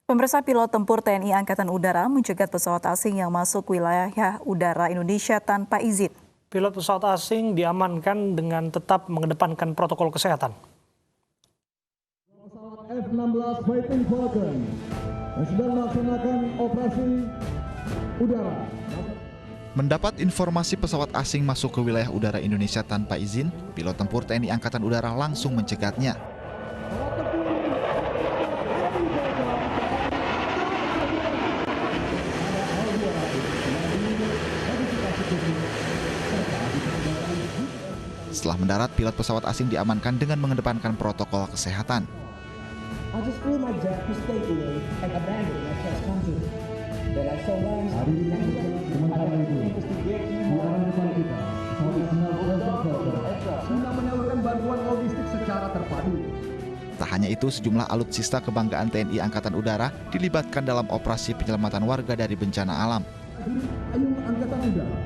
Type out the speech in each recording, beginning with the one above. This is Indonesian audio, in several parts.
Pemirsa, pilot tempur TNI Angkatan Udara mencegat pesawat asing yang masuk wilayah udara Indonesia tanpa izin. Pilot pesawat asing diamankan dengan tetap mengedepankan protokol kesehatan. Pesawat F-16 Fighting Falcon yang sedang melaksanakan operasi udara. Mendapat informasi pesawat asing masuk ke wilayah udara Indonesia tanpa izin, pilot tempur TNI Angkatan Udara langsung mencegatnya. Setelah mendarat, pilot pesawat asing diamankan dengan mengedepankan protokol kesehatan. Tak hanya itu, sejumlah alutsista kebanggaan TNI Angkatan Udara dilibatkan dalam operasi penyelamatan warga dari bencana alam. Angkatan Udara.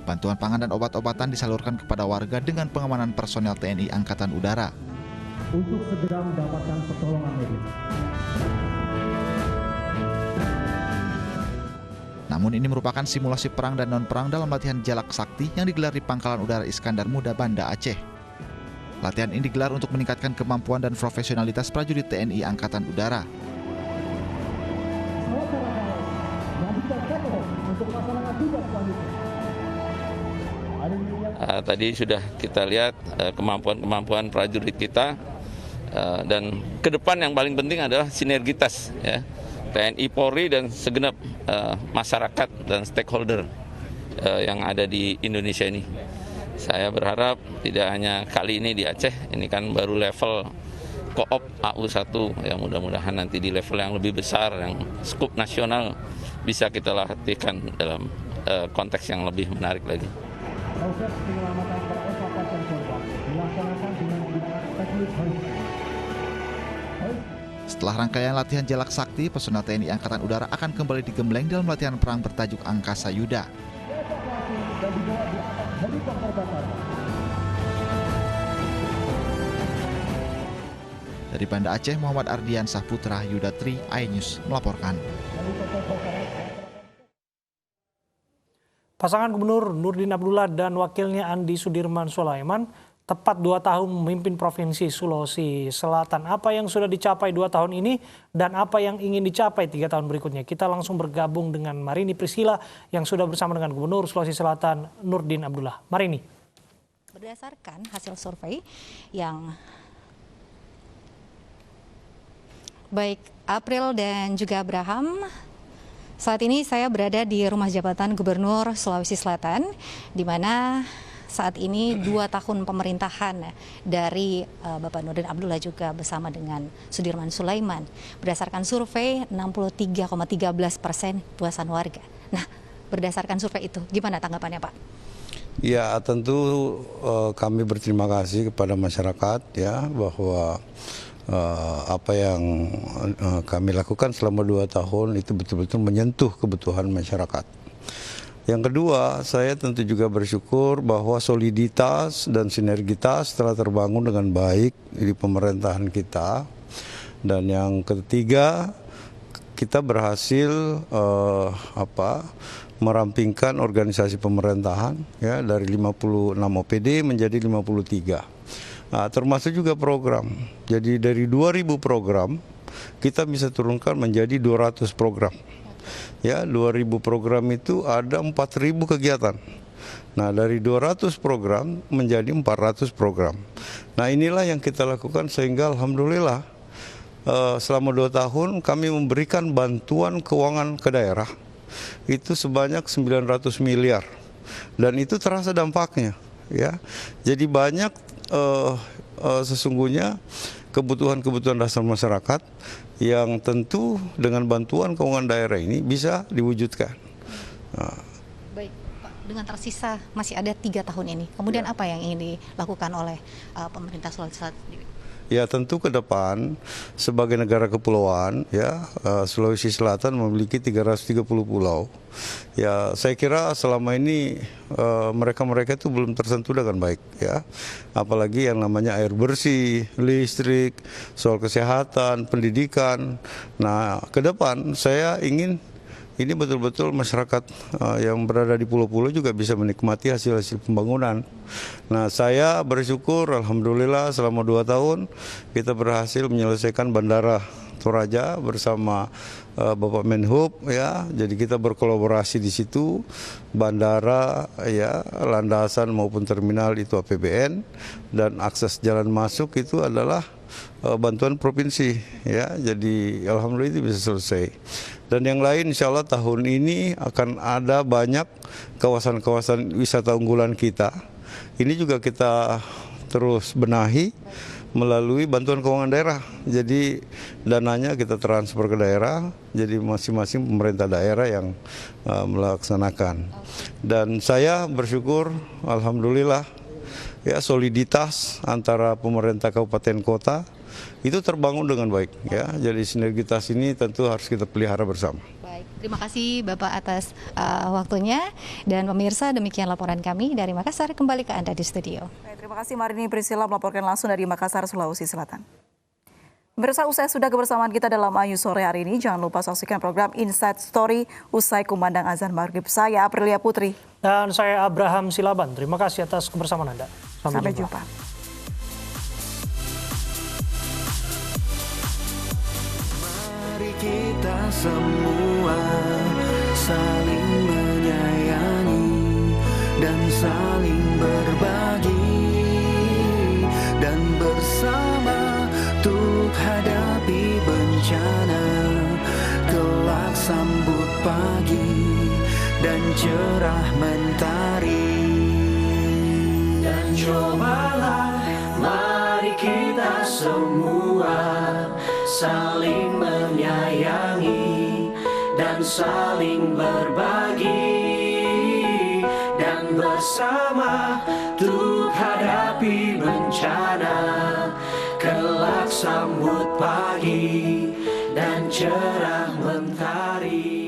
Bantuan pangan dan obat-obatan disalurkan kepada warga dengan pengamanan personel TNI Angkatan Udara. Untuk segera mendapatkan pertolongan medis. Namun ini merupakan simulasi perang dan non-perang dalam latihan Jalak Sakti yang digelar di Pangkalan Udara Iskandar Muda, Banda Aceh. Latihan ini digelar untuk meningkatkan kemampuan dan profesionalitas prajurit TNI Angkatan Udara. Tadi sudah kita lihat kemampuan-kemampuan prajurit kita, dan ke depan yang paling penting adalah sinergitas ya, TNI Polri dan segenap masyarakat dan stakeholder yang ada di Indonesia ini. Saya berharap tidak hanya kali ini di Aceh, ini kan baru level Koop AU1, yang mudah-mudahan nanti di level yang lebih besar, yang skup nasional bisa kita latihkan dalam konteks yang lebih menarik lagi. Proses penyelamatan evakuasi korban dilaksanakan dengan menggunakan teknik Setelah rangkaian latihan Jalak Sakti, personel TNI Angkatan Udara akan kembali digembleng dalam latihan perang bertajuk Angkasa Yuda. Dari Banda Aceh, Muhammad Ardian Sahputra, Yuda Tri, iNews melaporkan. Pasangan Gubernur Nurdin Abdullah dan wakilnya Andi Sudirman Sulaiman tepat 2 tahun memimpin Provinsi Sulawesi Selatan. Apa yang sudah dicapai 2 tahun ini dan apa yang ingin dicapai 3 tahun berikutnya? Kita langsung bergabung dengan Marini Priscila yang sudah bersama dengan Gubernur Sulawesi Selatan Nurdin Abdullah. Marini. Berdasarkan hasil survei yang baik April dan juga Abraham, saat ini saya berada di rumah jabatan Gubernur Sulawesi Selatan, di mana saat ini 2 tahun pemerintahan dari Bapak Nurdin Abdullah juga bersama dengan Sudirman Sulaiman. Berdasarkan survei 63,13% puasan warga. Nah, berdasarkan survei itu, gimana tanggapannya Pak? Ya, tentu kami berterima kasih kepada masyarakat ya, bahwa apa yang kami lakukan selama 2 tahun itu betul-betul menyentuh kebutuhan masyarakat. Yang kedua, saya tentu juga bersyukur bahwa soliditas dan sinergitas telah terbangun dengan baik di pemerintahan kita. Dan yang ketiga, kita berhasil merampingkan organisasi pemerintahan ya, dari 56 OPD menjadi 53. Nah, termasuk juga program. Jadi dari 2000 program kita bisa turunkan menjadi 200 program. Ya, 2000 program itu ada 4000 kegiatan. Nah, dari 200 program menjadi 400 program. Nah, inilah yang kita lakukan sehingga alhamdulillah selama 2 tahun kami memberikan bantuan keuangan ke daerah itu sebanyak 900 miliar. Dan itu terasa dampaknya ya. Jadi banyak sesungguhnya kebutuhan-kebutuhan dasar masyarakat yang tentu dengan bantuan keuangan daerah ini bisa diwujudkan. Baik, Pak, dengan tersisa masih ada 3 tahun ini. Kemudian apa yang ingin dilakukan oleh pemerintah Sulawesi Selatan sendiri? Ya tentu ke depan sebagai negara kepulauan ya Sulawesi Selatan memiliki 330 pulau. Ya saya kira selama ini mereka-mereka itu belum tersentuh dengan baik ya. Apalagi yang namanya air bersih, listrik, soal kesehatan, pendidikan. Nah, ke depan saya ingin ini betul-betul masyarakat yang berada di pulau-pulau juga bisa menikmati hasil-hasil pembangunan. Nah, saya bersyukur alhamdulillah selama 2 tahun kita berhasil menyelesaikan Bandara Toraja bersama Bapak Menhub ya. Jadi kita berkolaborasi di situ, bandara ya, landasan maupun terminal itu APBN dan akses jalan masuk itu adalah bantuan provinsi ya. Jadi alhamdulillah itu bisa selesai. Dan yang lain insya Allah tahun ini akan ada banyak kawasan-kawasan wisata unggulan kita. Ini juga kita terus benahi melalui bantuan keuangan daerah. Jadi dananya kita transfer ke daerah, jadi masing-masing pemerintah daerah yang melaksanakan. Dan saya bersyukur alhamdulillah ya soliditas antara pemerintah kabupaten kota itu terbangun dengan baik ya. Jadi sinergitas ini tentu harus kita pelihara bersama. Baik, terima kasih Bapak atas waktunya, dan pemirsa demikian laporan kami dari Makassar, kembali ke Anda di studio. Baik, terima kasih Marini Priscilla melaporkan langsung dari Makassar, Sulawesi Selatan. Pemirsa, usai sudah kebersamaan kita dalam Ayu sore hari ini, jangan lupa saksikan program Inside Story usai kumandang azan maghrib. Saya Aprilia Putri. Dan saya Abraham Silaban. Terima kasih atas kebersamaan Anda. Sampai jumpa. Mari kita semua saling menyayangi dan saling berbagi, dan bersama untuk hadapi bencana, kelak sambut pagi dan cerah mentari. Dan cobalah mari kita semua saling menyayangi dan saling berbagi, dan bersama untuk hadapi bencana, kelak sambut pagi dan cerah mentari.